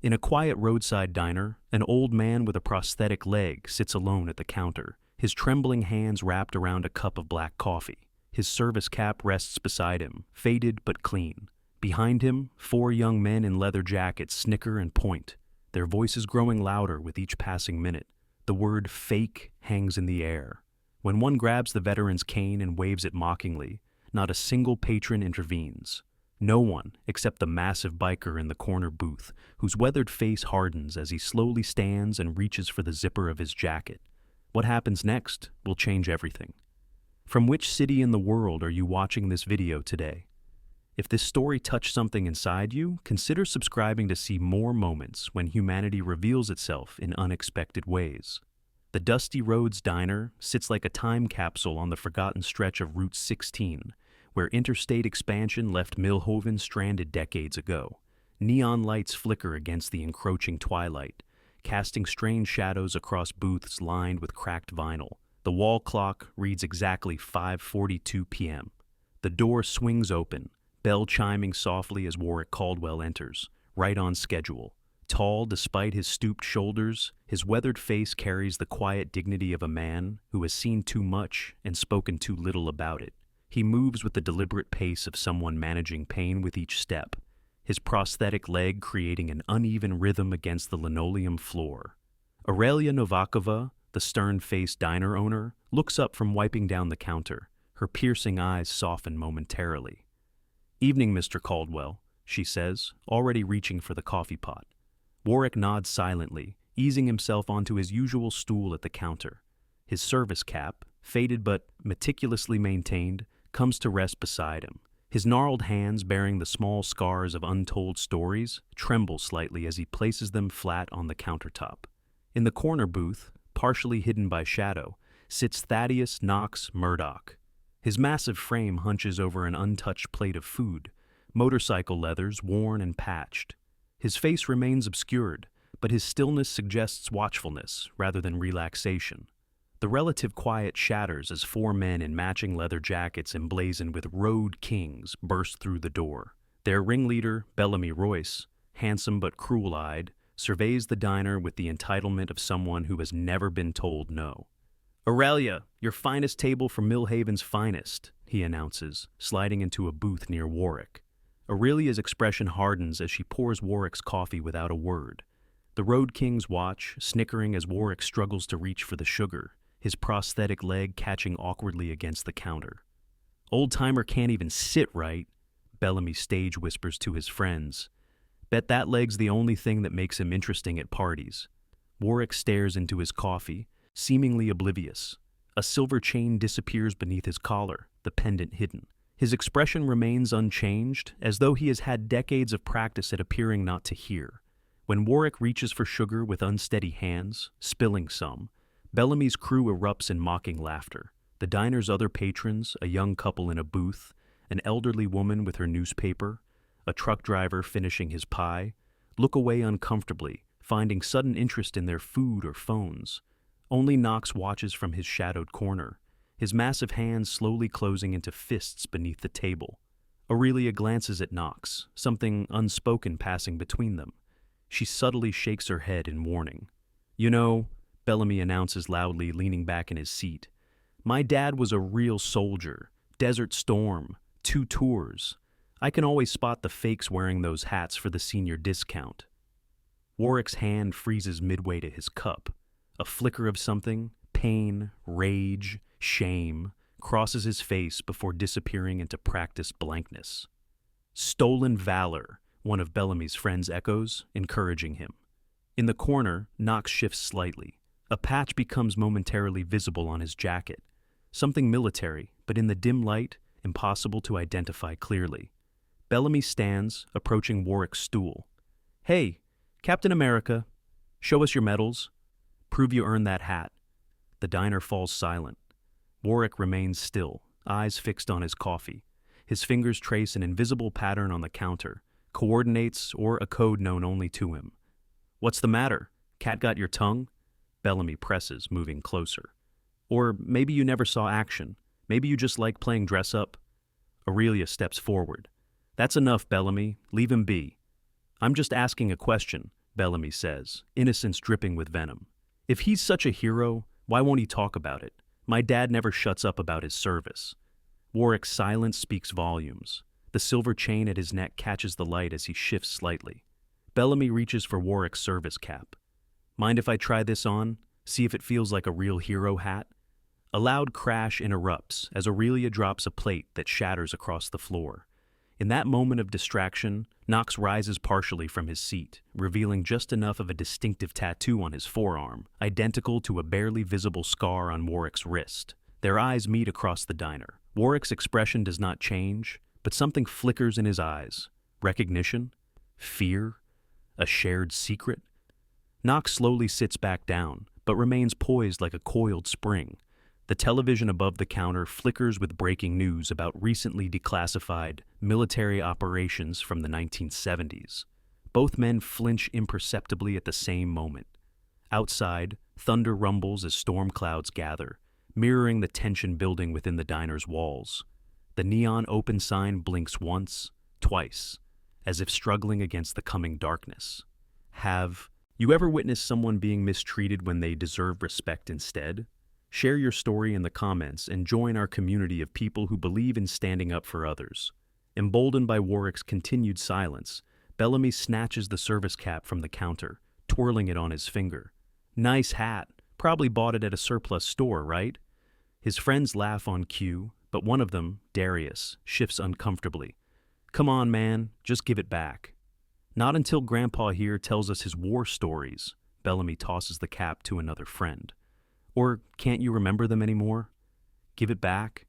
In a quiet roadside diner, an old man with a prosthetic leg sits alone at the counter, his trembling hands wrapped around a cup of black coffee. His service cap rests beside him, faded but clean. Behind him, four young men in leather jackets snicker and point, their voices growing louder with each passing minute. The word fake hangs in the air. When one grabs the veteran's cane and waves it mockingly, not a single patron intervenes. No one except the massive biker in the corner booth, whose weathered face hardens as he slowly stands and reaches for the zipper of his jacket. What happens next will change everything. From which city in the world are you watching this video today? If this story touched something inside you, consider subscribing to see more moments when humanity reveals itself in unexpected ways. The Dusty Roads Diner sits like a time capsule on the forgotten stretch of Route 16, where interstate expansion left Milhoven stranded decades ago. Neon lights flicker against the encroaching twilight, casting strange shadows across booths lined with cracked vinyl. The wall clock reads exactly 5:42 p.m. The door swings open, bell chiming softly as Warwick Caldwell enters, right on schedule. Tall despite his stooped shoulders, his weathered face carries the quiet dignity of a man who has seen too much and spoken too little about it. He moves with the deliberate pace of someone managing pain with each step, his prosthetic leg creating an uneven rhythm against the linoleum floor. Aurelia Novakova, the stern-faced diner owner, looks up from wiping down the counter. Her piercing eyes soften momentarily. "Evening, Mr. Caldwell," she says, already reaching for the coffee pot. Warwick nods silently, easing himself onto his usual stool at the counter. His service cap, faded but meticulously maintained, comes to rest beside him. His gnarled hands, bearing the small scars of untold stories, tremble slightly as he places them flat on the countertop. In the corner booth, partially hidden by shadow, sits Thaddeus Knox Murdoch. His massive frame hunches over an untouched plate of food, motorcycle leathers worn and patched. His face remains obscured, but his stillness suggests watchfulness rather than relaxation. The relative quiet shatters as four men in matching leather jackets emblazoned with Road Kings burst through the door. Their ringleader, Bellamy Royce, handsome but cruel-eyed, surveys the diner with the entitlement of someone who has never been told no. "Aurelia, your finest table for Millhaven's finest," he announces, sliding into a booth near Warwick. Aurelia's expression hardens as she pours Warwick's coffee without a word. The Road Kings watch, snickering as Warwick struggles to reach for the sugar, his prosthetic leg catching awkwardly against the counter. "Old-timer can't even sit right," Bellamy stage whispers to his friends. "Bet that leg's the only thing that makes him interesting at parties." Warwick stares into his coffee, seemingly oblivious. A silver chain disappears beneath his collar, the pendant hidden. His expression remains unchanged, as though he has had decades of practice at appearing not to hear. When Warwick reaches for sugar with unsteady hands, spilling some, Bellamy's crew erupts in mocking laughter. The diner's other patrons, a young couple in a booth, an elderly woman with her newspaper, a truck driver finishing his pie, look away uncomfortably, finding sudden interest in their food or phones. Only Knox watches from his shadowed corner, his massive hands slowly closing into fists beneath the table. Aurelia glances at Knox, something unspoken passing between them. She subtly shakes her head in warning. "You know," Bellamy announces loudly, leaning back in his seat, "my dad was a real soldier. Desert Storm, 2 tours. I can always spot the fakes wearing those hats for the senior discount." Warwick's hand freezes midway to his cup. A flicker of something, pain, rage, shame, crosses his face before disappearing into practiced blankness. "Stolen valor," one of Bellamy's friends echoes, encouraging him. In the corner, Knox shifts slightly. A patch becomes momentarily visible on his jacket. Something military, but in the dim light, impossible to identify clearly. Bellamy stands, approaching Warwick's stool. "Hey, Captain America, show us your medals. Prove you earned that hat." The diner falls silent. Warwick remains still, eyes fixed on his coffee. His fingers trace an invisible pattern on the counter, coordinates or a code known only to him. "What's the matter? Cat got your tongue?" Bellamy presses, moving closer. "Or maybe you never saw action. Maybe you just like playing dress-up." Aurelia steps forward. "That's enough, Bellamy. Leave him be." "I'm just asking a question. Bellamy says, innocence dripping with venom. If he's such a hero, why won't he talk about it? My dad never shuts up about his service. Warwick's silence speaks volumes. The silver chain at his neck catches the light as he shifts slightly. Bellamy reaches for Warwick's service cap. Mind if I try this on? See if it feels like a real hero hat? A loud crash interrupts as Aurelia drops a plate that shatters across the floor. In that moment of distraction, Knox rises partially from his seat, revealing just enough of a distinctive tattoo on his forearm, identical to a barely visible scar on Warwick's wrist. Their eyes meet across the diner. Warwick's expression does not change, but something flickers in his eyes. Recognition? Fear? A shared secret? Knox slowly sits back down, but remains poised like a coiled spring. The television above the counter flickers with breaking news about recently declassified military operations from the 1970s. Both men flinch imperceptibly at the same moment. Outside, thunder rumbles as storm clouds gather, mirroring the tension building within the diner's walls. The neon open sign blinks once, twice, as if struggling against the coming darkness. Have you ever witnessed someone being mistreated when they deserve respect instead? Share your story in the comments and join our community of people who believe in standing up for others. Emboldened by Warwick's continued silence, Bellamy snatches the service cap from the counter, twirling it on his finger. Nice hat. Probably bought it at a surplus store, right? His friends laugh on cue, but one of them, Darius, shifts uncomfortably. Come on, man, just give it back. Not until Grandpa here tells us his war stories, Bellamy tosses the cap to another friend. Or can't you remember them anymore? Give it back?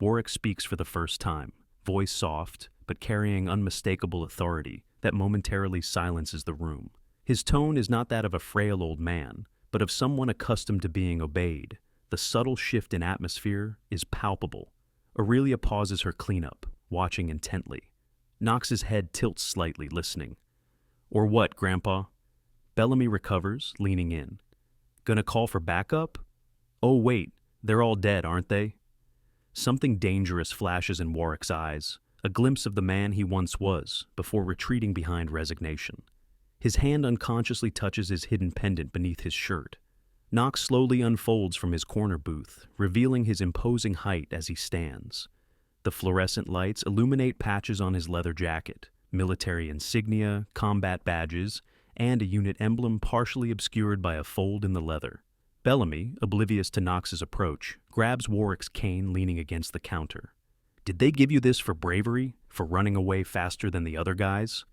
Warwick speaks for the first time, voice soft, but carrying unmistakable authority that momentarily silences the room. His tone is not that of a frail old man, but of someone accustomed to being obeyed. The subtle shift in atmosphere is palpable. Aurelia pauses her cleanup, watching intently. Knox's head tilts slightly, listening. Or what, Grandpa? Bellamy recovers, leaning in. Gonna call for backup? Oh wait, they're all dead, aren't they? Something dangerous flashes in Warwick's eyes, a glimpse of the man he once was, before retreating behind resignation. His hand unconsciously touches his hidden pendant beneath his shirt. Knox slowly unfolds from his corner booth, revealing his imposing height as he stands. The fluorescent lights illuminate patches on his leather jacket, military insignia, combat badges, and a unit emblem partially obscured by a fold in the leather. Bellamy, oblivious to Knox's approach, grabs Warwick's cane leaning against the counter. Did they give you this for bravery? For running away faster than the other guys?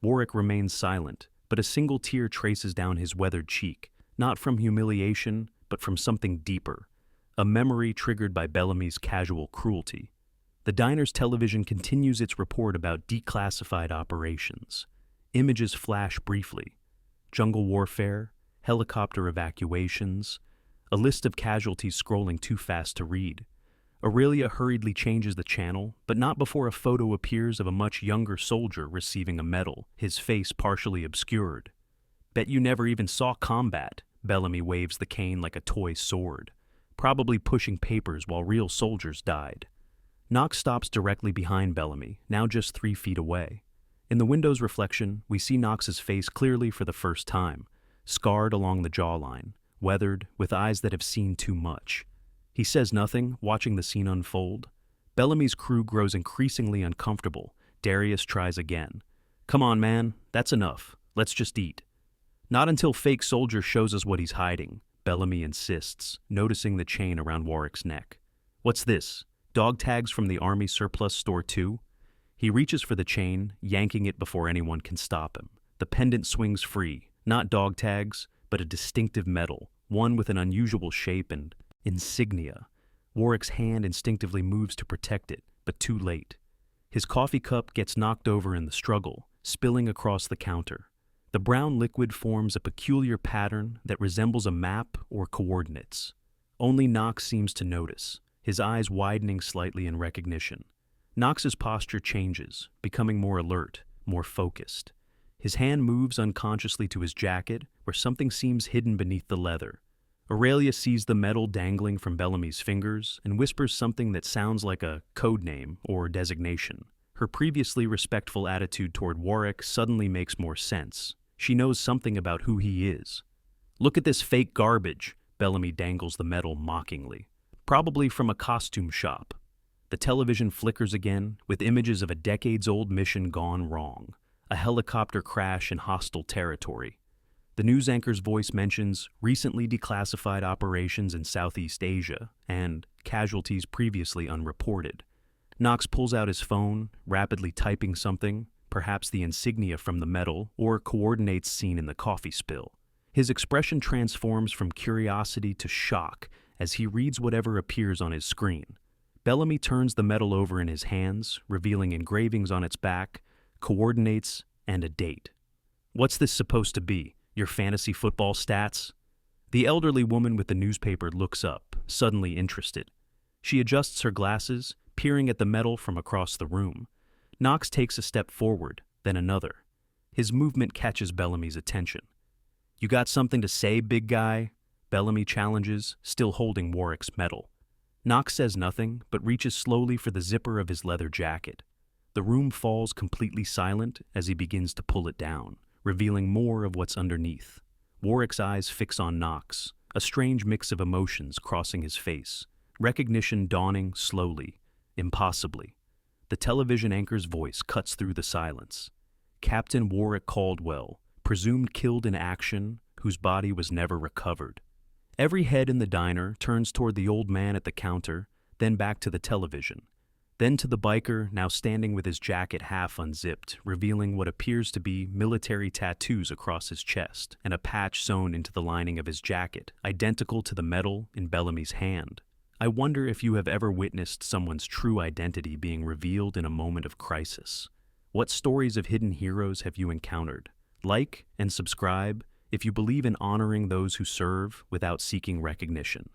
Warwick remains silent, but a single tear traces down his weathered cheek, not from humiliation, but from something deeper, a memory triggered by Bellamy's casual cruelty. The diner's television continues its report about declassified operations. Images flash briefly. Jungle warfare, helicopter evacuations, a list of casualties scrolling too fast to read. Aurelia hurriedly changes the channel, but not before a photo appears of a much younger soldier receiving a medal, his face partially obscured. Bet you never even saw combat. Bellamy waves the cane like a toy sword, probably pushing papers while real soldiers died. Knox stops directly behind Bellamy, now just 3 feet away. In the window's reflection, we see Knox's face clearly for the first time, scarred along the jawline, weathered, with eyes that have seen too much. He says nothing, watching the scene unfold. Bellamy's crew grows increasingly uncomfortable. Darius tries again. Come on, man, that's enough. Let's just eat. Not until fake soldier shows us what he's hiding, Bellamy insists, noticing the chain around Warwick's neck. What's this? Dog tags from the army surplus store too? He reaches for the chain, yanking it before anyone can stop him. The pendant swings free, not dog tags, but a distinctive medal, one with an unusual shape and insignia. Warwick's hand instinctively moves to protect it, but too late. His coffee cup gets knocked over in the struggle, spilling across the counter. The brown liquid forms a peculiar pattern that resembles a map or coordinates. Only Knox seems to notice, his eyes widening slightly in recognition. Knox's posture changes, becoming more alert, more focused. His hand moves unconsciously to his jacket, where something seems hidden beneath the leather. Aurelia sees the medal dangling from Bellamy's fingers and whispers something that sounds like a code name or designation. Her previously respectful attitude toward Warwick suddenly makes more sense. She knows something about who he is. Look at this fake garbage, Bellamy dangles the medal mockingly. Probably from a costume shop. The television flickers again, with images of a decades-old mission gone wrong. A helicopter crash in hostile territory. The news anchor's voice mentions recently declassified operations in Southeast Asia and casualties previously unreported. Knox pulls out his phone, rapidly typing something, perhaps the insignia from the medal or coordinates seen in the coffee spill. His expression transforms from curiosity to shock as he reads whatever appears on his screen. Bellamy turns the medal over in his hands, revealing engravings on its back, coordinates, and a date. What's this supposed to be? Your fantasy football stats? The elderly woman with the newspaper looks up, suddenly interested. She adjusts her glasses, peering at the medal from across the room. Knox takes a step forward, then another. His movement catches Bellamy's attention. You got something to say, big guy? Bellamy challenges, still holding Warwick's medal. Knox says nothing, but reaches slowly for the zipper of his leather jacket. The room falls completely silent as he begins to pull it down, revealing more of what's underneath. Warwick's eyes fix on Knox, a strange mix of emotions crossing his face, recognition dawning slowly, impossibly. The television anchor's voice cuts through the silence. Captain Warwick Caldwell, presumed killed in action, whose body was never recovered. Every head in the diner turns toward the old man at the counter, then back to the television. Then to the biker, now standing with his jacket half unzipped, revealing what appears to be military tattoos across his chest and a patch sewn into the lining of his jacket, identical to the medal in Bellamy's hand. I wonder if you have ever witnessed someone's true identity being revealed in a moment of crisis. What stories of hidden heroes have you encountered? Like and subscribe if you believe in honoring those who serve without seeking recognition.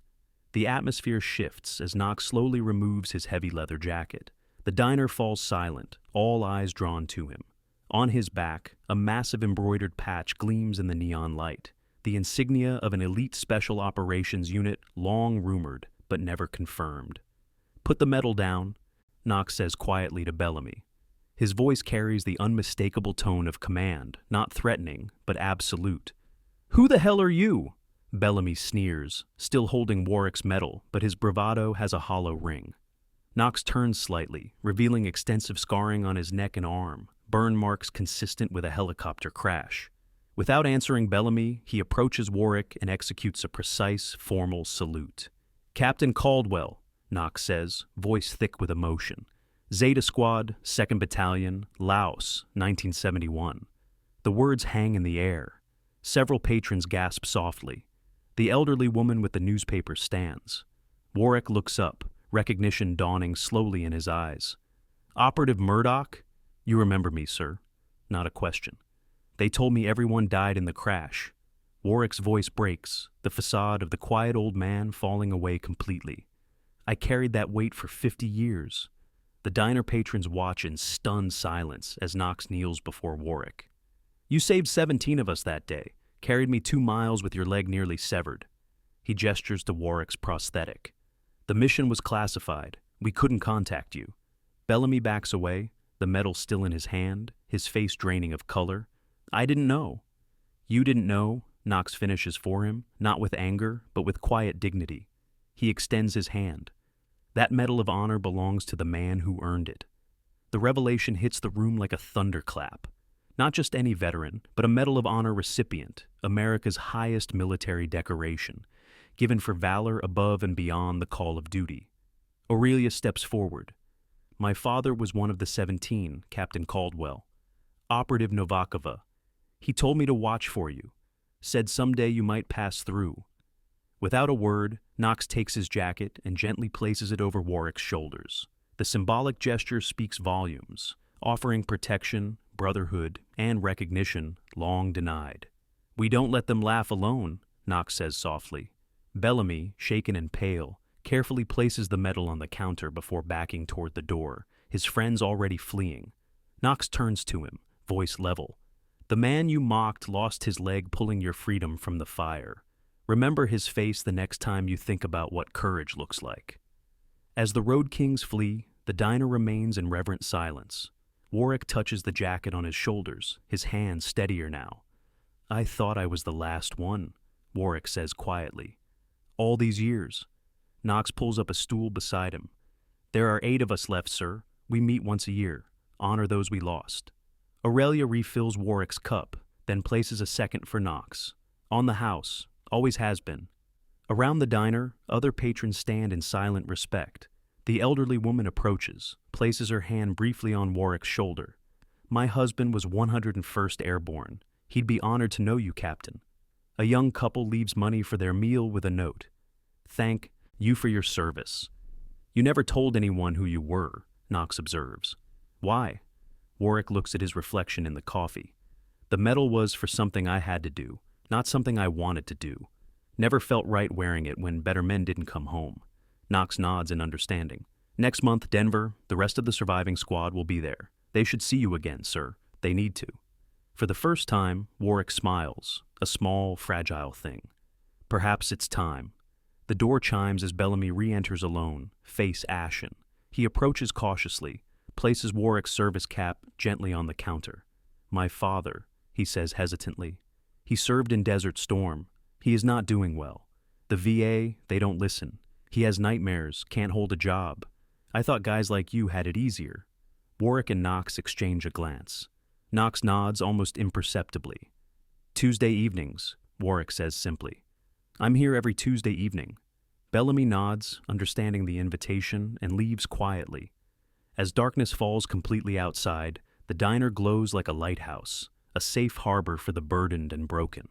The atmosphere shifts as Knox slowly removes his heavy leather jacket. The diner falls silent, all eyes drawn to him. On his back, a massive embroidered patch gleams in the neon light, the insignia of an elite special operations unit long rumored but never confirmed. Put the medal down, Knox says quietly to Bellamy. His voice carries the unmistakable tone of command, not threatening, but absolute. Who the hell are you? Bellamy sneers, still holding Warwick's medal, but his bravado has a hollow ring. Knox turns slightly, revealing extensive scarring on his neck and arm, burn marks consistent with a helicopter crash. Without answering Bellamy, he approaches Warwick and executes a precise, formal salute. Captain Caldwell, Knox says, voice thick with emotion. Zeta Squad, 2nd Battalion, Laos, 1971. The words hang in the air. Several patrons gasp softly. The elderly woman with the newspaper stands. Warwick looks up, recognition dawning slowly in his eyes. Operative Murdoch? You remember me, sir. Not a question. They told me everyone died in the crash. Warwick's voice breaks, the facade of the quiet old man falling away completely. I carried that weight for 50 years. The diner patrons watch in stunned silence as Knox kneels before Warwick. You saved 17 of us that day. Carried me 2 miles with your leg nearly severed. He gestures to Warwick's prosthetic. The mission was classified. We couldn't contact you. Bellamy backs away, the medal still in his hand, his face draining of color. I didn't know. You didn't know, Knox finishes for him, not with anger, but with quiet dignity. He extends his hand. That Medal of Honor belongs to the man who earned it. The revelation hits the room like a thunderclap. Not just any veteran, but a Medal of Honor recipient, America's highest military decoration, given for valor above and beyond the call of duty. Aurelia steps forward. My father was one of the 17, Captain Caldwell. Operative Novakova. He told me to watch for you. Said someday you might pass through. Without a word, Knox takes his jacket and gently places it over Warwick's shoulders. The symbolic gesture speaks volumes, offering protection, brotherhood, and recognition long denied. We don't let them laugh alone, Knox says softly. Bellamy, shaken and pale, carefully places the medal on the counter before backing toward the door, his friends already fleeing. Knox turns to him, voice level. The man you mocked lost his leg pulling your freedom from the fire. Remember his face the next time you think about what courage looks like. As the Road Kings flee, the diner remains in reverent silence. Warwick touches the jacket on his shoulders, his hands steadier now. I thought I was the last one, Warwick says quietly. All these years. Knox pulls up a stool beside him. There are 8 of us left, sir. We meet once a year. Honor those we lost. Aurelia refills Warwick's cup, then places a second for Knox. On the house, always has been. Around the diner, other patrons stand in silent respect. The elderly woman approaches, places her hand briefly on Warwick's shoulder. My husband was 101st Airborne. He'd be honored to know you, Captain. A young couple leaves money for their meal with a note. Thank you for your service. You never told anyone who you were, Knox observes. Why? Warwick looks at his reflection in the coffee. The medal was for something I had to do, not something I wanted to do. Never felt right wearing it when better men didn't come home. Knox nods in understanding. Next month, Denver, the rest of the surviving squad will be there. They should see you again, sir. They need to. For the first time, Warwick smiles, a small, fragile thing. Perhaps it's time. The door chimes as Bellamy re-enters alone, face ashen. He approaches cautiously, places Warwick's service cap gently on the counter. My father, he says hesitantly. He served in Desert Storm. He is not doing well. The VA, they don't listen. He has nightmares, can't hold a job. I thought guys like you had it easier. Warwick and Knox exchange a glance. Knox nods almost imperceptibly. Tuesday evenings, Warwick says simply. I'm here every Tuesday evening. Bellamy nods, understanding the invitation, and leaves quietly. As darkness falls completely outside, the diner glows like a lighthouse, a safe harbor for the burdened and broken.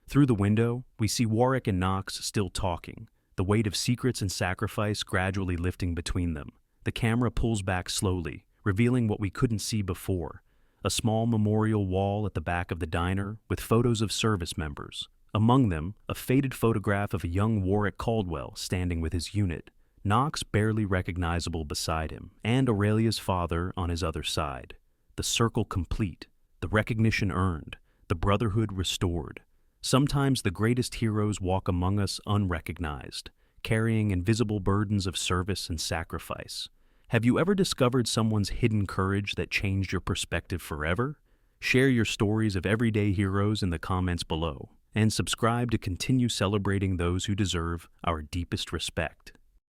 Through the window, we see Warwick and Knox still talking, the weight of secrets and sacrifice gradually lifting between them. The camera pulls back slowly, revealing what we couldn't see before, a small memorial wall at the back of the diner with photos of service members. Among them, a faded photograph of a young Warwick Caldwell standing with his unit, Knox barely recognizable beside him, and Aurelia's father on his other side. The circle complete, the recognition earned, the brotherhood restored. Sometimes the greatest heroes walk among us unrecognized, carrying invisible burdens of service and sacrifice. Have you ever discovered someone's hidden courage that changed your perspective forever? Share your stories of everyday heroes in the comments below, and subscribe to continue celebrating those who deserve our deepest respect.